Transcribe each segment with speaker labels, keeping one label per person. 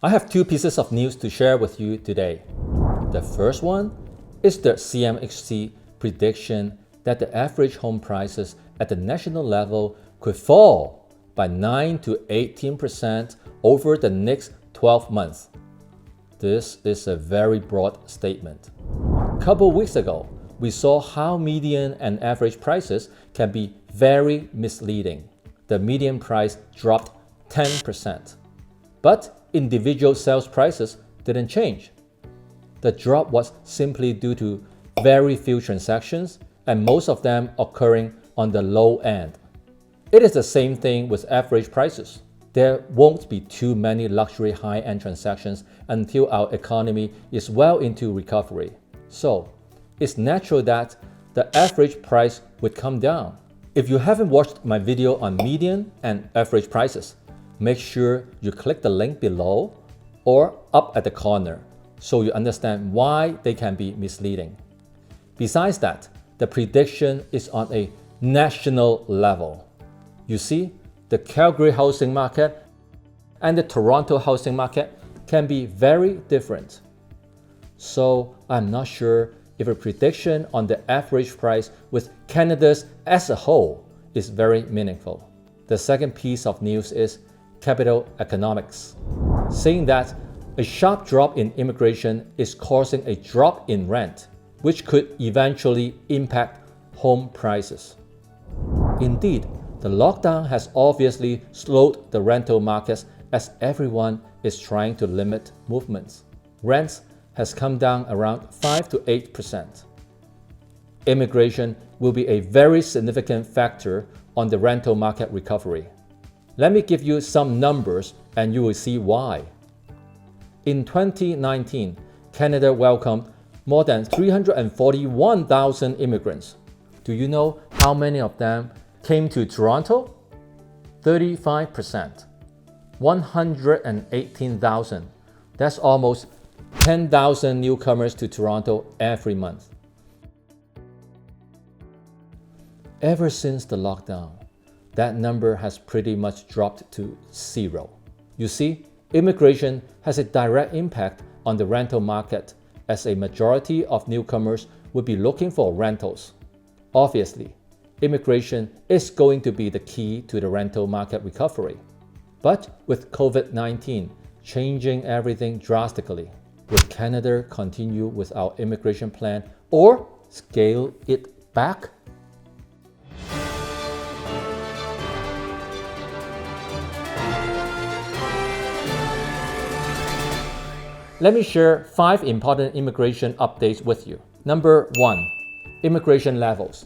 Speaker 1: I have two pieces of news to share with you today. The first one is the CMHC prediction that the average home prices at the national level could fall by 9 to 18% over the next 12 months. This is a very broad statement. A couple weeks ago, we saw how median and average prices can be very misleading. The median price dropped 10%, but individual sales prices didn't change. The drop was simply due to very few transactions and most of them occurring on the low end. It is the same thing with average prices. There won't be too many luxury high-end transactions until our economy is well into recovery. So, it's natural that the average price would come down. If you haven't watched my video on median and average prices, make sure you click the link below or up at the corner so you understand why they can be misleading. Besides that, the prediction is on a national level. You see, the Calgary housing market and the Toronto housing market can be very different. So I'm not sure if a prediction on the average price with Canada's as a whole is very meaningful. The second piece of news is capital economics, saying that a sharp drop in immigration is causing a drop in rent, which could eventually impact home prices. Indeed, the lockdown has obviously slowed the rental markets as everyone is trying to limit movements. Rents has come down around 5 to 8%. Immigration will be a very significant factor on the rental market recovery. Let me give you some numbers and you will see why. In 2019, Canada welcomed more than 341,000 immigrants. Do you know how many of them came to Toronto? 35%. 118,000. That's almost 10,000 newcomers to Toronto every month. Ever since the lockdown, that number has pretty much dropped to zero. You see, immigration has a direct impact on the rental market as a majority of newcomers would be looking for rentals. Obviously, immigration is going to be the key to the rental market recovery. But with COVID-19 changing everything drastically, will Canada continue with our immigration plan or scale it back? Let me share 5 important immigration updates with you. Number 1, immigration levels.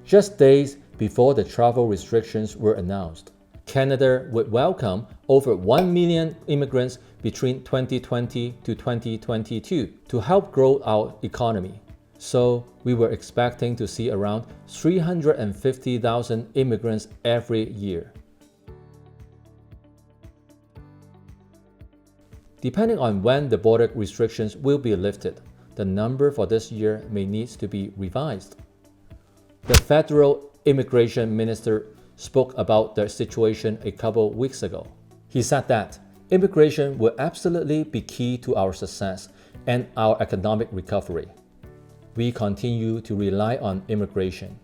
Speaker 1: Just days before the travel restrictions were announced, Canada would welcome over 1 million immigrants between 2020 to 2022 to help grow our economy. So we were expecting to see around 350,000 immigrants every year. Depending on when the border restrictions will be lifted, the number for this year may need to be revised. The federal immigration minister spoke about the situation a couple weeks ago. He said that immigration will absolutely be key to our success and our economic recovery. We continue to rely on immigration.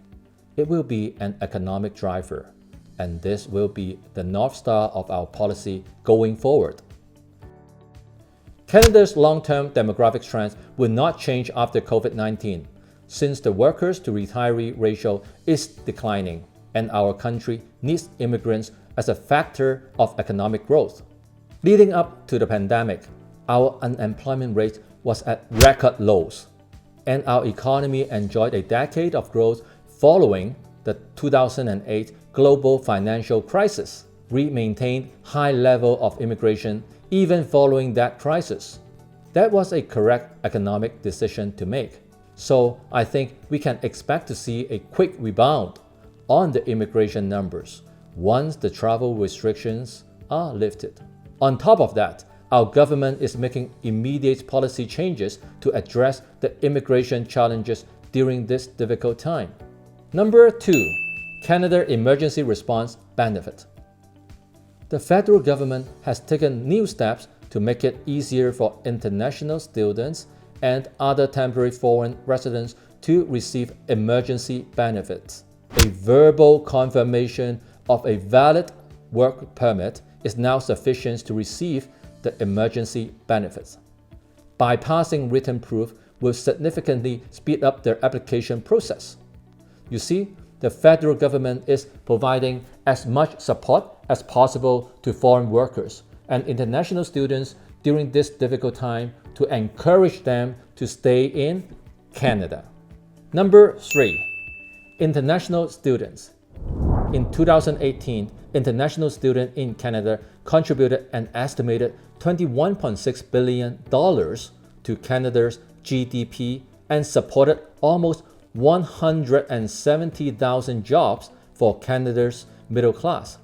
Speaker 1: It will be an economic driver, and this will be the North Star of our policy going forward. Canada's long-term demographic trends will not change after COVID-19, since the workers to retiree ratio is declining, and our country needs immigrants as a factor of economic growth. Leading up to the pandemic, our unemployment rate was at record lows, and our economy enjoyed a decade of growth following the 2008 global financial crisis. We maintained high level of immigration even following that crisis. That was a correct economic decision to make. So I think we can expect to see a quick rebound on the immigration numbers once the travel restrictions are lifted. On top of that, our government is making immediate policy changes to address the immigration challenges during this difficult time. Number 2, Canada Emergency Response Benefit. The federal government has taken new steps to make it easier for international students and other temporary foreign residents to receive emergency benefits. A verbal confirmation of a valid work permit is now sufficient to receive the emergency benefits. Bypassing written proof will significantly speed up their application process. You see, the federal government is providing as much support as possible to foreign workers and international students during this difficult time to encourage them to stay in Canada. Number 3. International students. In 2018, international students in Canada contributed an estimated $21.6 billion to Canada's GDP and supported almost 170,000 jobs for Canada's middle class.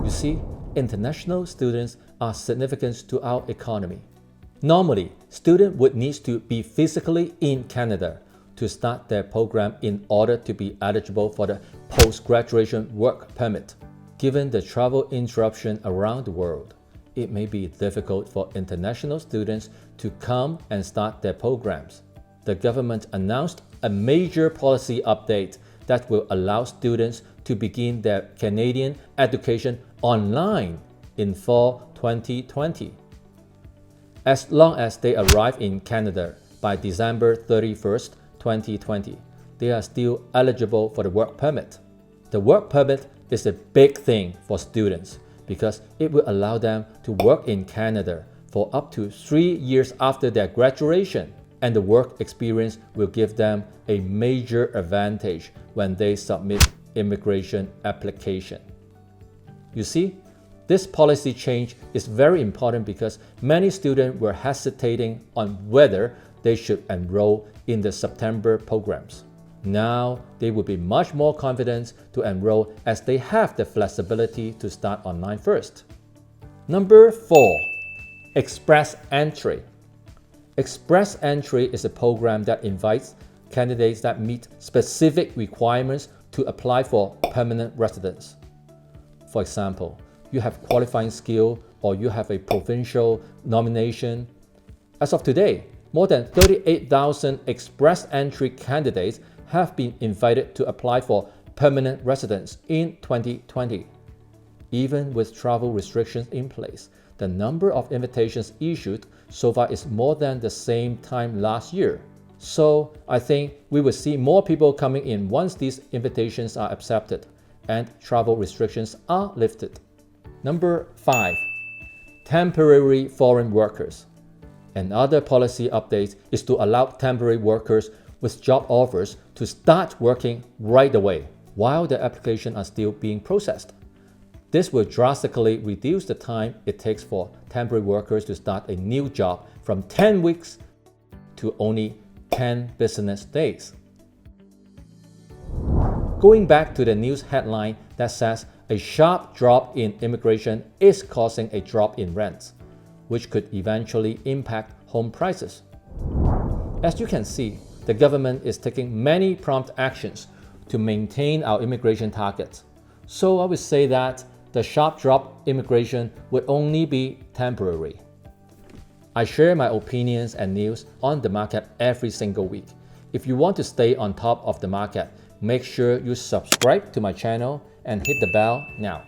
Speaker 1: You see, international students are significant to our economy. Normally, students would need to be physically in Canada to start their program in order to be eligible for the post-graduation work permit. Given the travel interruption around the world, it may be difficult for international students to come and start their programs. The government announced a major policy update that will allow students to begin their Canadian education online in fall 2020. As long as they arrive in Canada by December 31st, 2020, they are still eligible for the work permit. The work permit is a big thing for students because it will allow them to work in Canada for up to 3 years after their graduation, and the work experience will give them a major advantage when they submit immigration application. You see, this policy change is very important because many students were hesitating on whether they should enroll in the September programs. Now, they will be much more confident to enroll as they have the flexibility to start online first. Number 4. Express Entry. Express Entry is a program that invites candidates that meet specific requirements to apply for permanent residence. For example, you have qualifying skill or you have a provincial nomination. As of today, more than 38,000 Express Entry candidates have been invited to apply for permanent residence in 2020. Even with travel restrictions in place, the number of invitations issued so far is more than the same time last year. So I think we will see more people coming in once these invitations are accepted and travel restrictions are lifted. Number 5. Temporary foreign workers. Another policy update is to allow temporary workers with job offers to start working right away while their applications are still being processed. This will drastically reduce the time it takes for temporary workers to start a new job from 10 weeks to only 10 business days. Going back to the news headline that says a sharp drop in immigration is causing a drop in rents, which could eventually impact home prices. As you can see, the government is taking many prompt actions to maintain our immigration targets. So I would say that the sharp drop in immigration would only be temporary. I share my opinions and news on the market every single week. If you want to stay on top of the market, make sure you subscribe to my channel and hit the bell now.